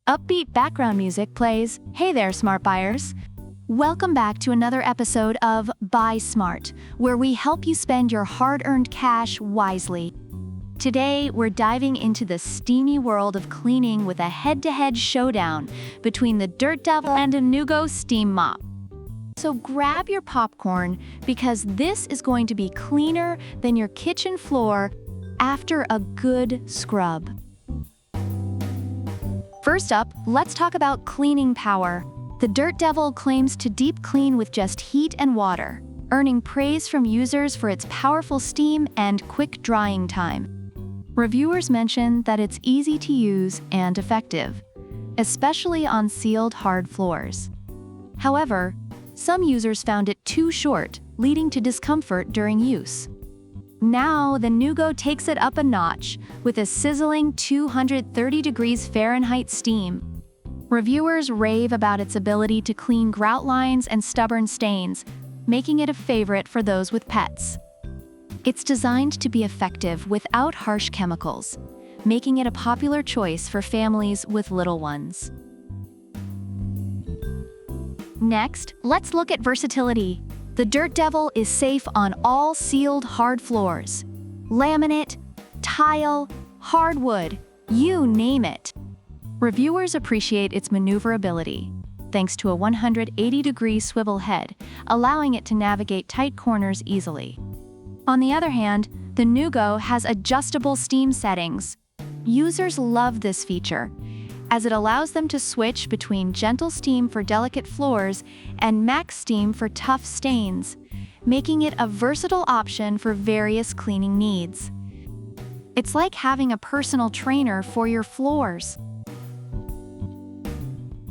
Upbeat background music plays. Hey there, smart buyers! Welcome back to another episode of Buy Smart, where we help you spend your hard-earned cash wisely. Today, we're diving into the steamy world of cleaning with a head-to-head showdown between the Dirt Devil and a Neugo steam mop. So grab your popcorn, because this is going to be cleaner than your kitchen floor after a good scrub. First up, let's talk about cleaning power. The Dirt Devil claims to deep clean with just heat and water, earning praise from users for its powerful steam and quick drying time. Reviewers mention that it's easy to use and effective, especially on sealed hard floors. However, some users found it too short, leading to discomfort during use. Now, the Neugo takes it up a notch with a sizzling 230 degrees Fahrenheit steam. Reviewers rave about its ability to clean grout lines and stubborn stains, making it a favorite for those with pets. It's designed to be effective without harsh chemicals, making it a popular choice for families with little ones. Next, let's look at versatility. The Dirt Devil is safe on all sealed hard floors. Laminate, tile, hardwood, you name it. Reviewers appreciate its maneuverability, thanks to a 180-degree swivel head, allowing it to navigate tight corners easily. On the other hand, the Neugo has adjustable steam settings. Users love this feature, as it allows them to switch between gentle steam for delicate floors and max steam for tough stains, making it a versatile option for various cleaning needs. It's like having a personal trainer for your floors.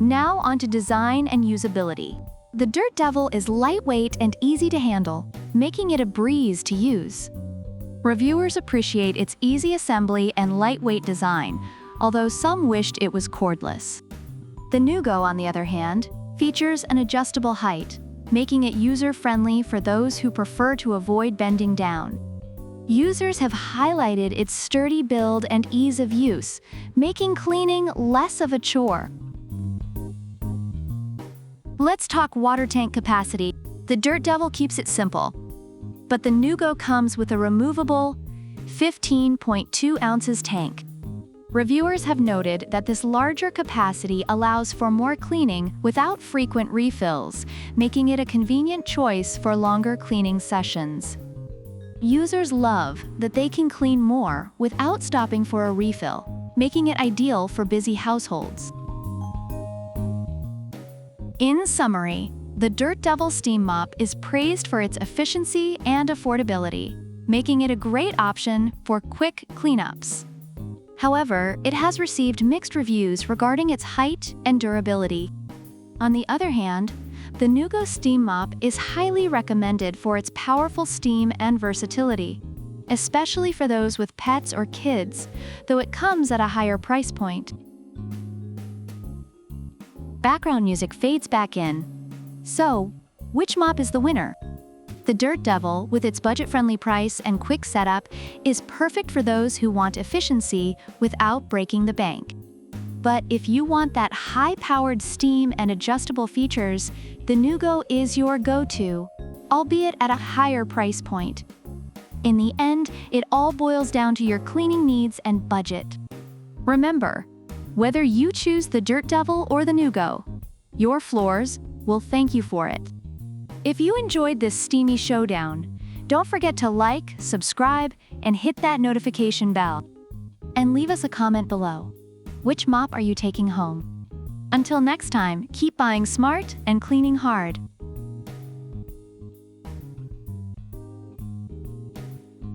Now onto design and usability. The Dirt Devil is lightweight and easy to handle, making it a breeze to use. Reviewers appreciate its easy assembly and lightweight design, although some wished it was cordless. The Neugo, on the other hand, features an adjustable height, making it user-friendly for those who prefer to avoid bending down. Users have highlighted its sturdy build and ease of use, making cleaning less of a chore. Let's talk water tank capacity. The Dirt Devil keeps it simple, but the Neugo comes with a removable 15.2 ounces tank. Reviewers have noted that this larger capacity allows for more cleaning without frequent refills, making it a convenient choice for longer cleaning sessions. Users love that they can clean more without stopping for a refill, making it ideal for busy households. In summary, the Dirt Devil Steam Mop is praised for its efficiency and affordability, making it a great option for quick cleanups. However, it has received mixed reviews regarding its height and durability. On the other hand, the Neugo Steam Mop is highly recommended for its powerful steam and versatility, especially for those with pets or kids, though it comes at a higher price point. Background music fades back in. So, which mop is the winner? The Dirt Devil, with its budget-friendly price and quick setup, is perfect for those who want efficiency without breaking the bank. But if you want that high-powered steam and adjustable features, the Neugo is your go-to, albeit at a higher price point. In the end, it all boils down to your cleaning needs and budget. Remember, whether you choose the Dirt Devil or the Neugo, your floors will thank you for it. If you enjoyed this steamy showdown, don't forget to like, subscribe, and hit that notification bell. And leave us a comment below. Which mop are you taking home? Until next time, keep buying smart and cleaning hard.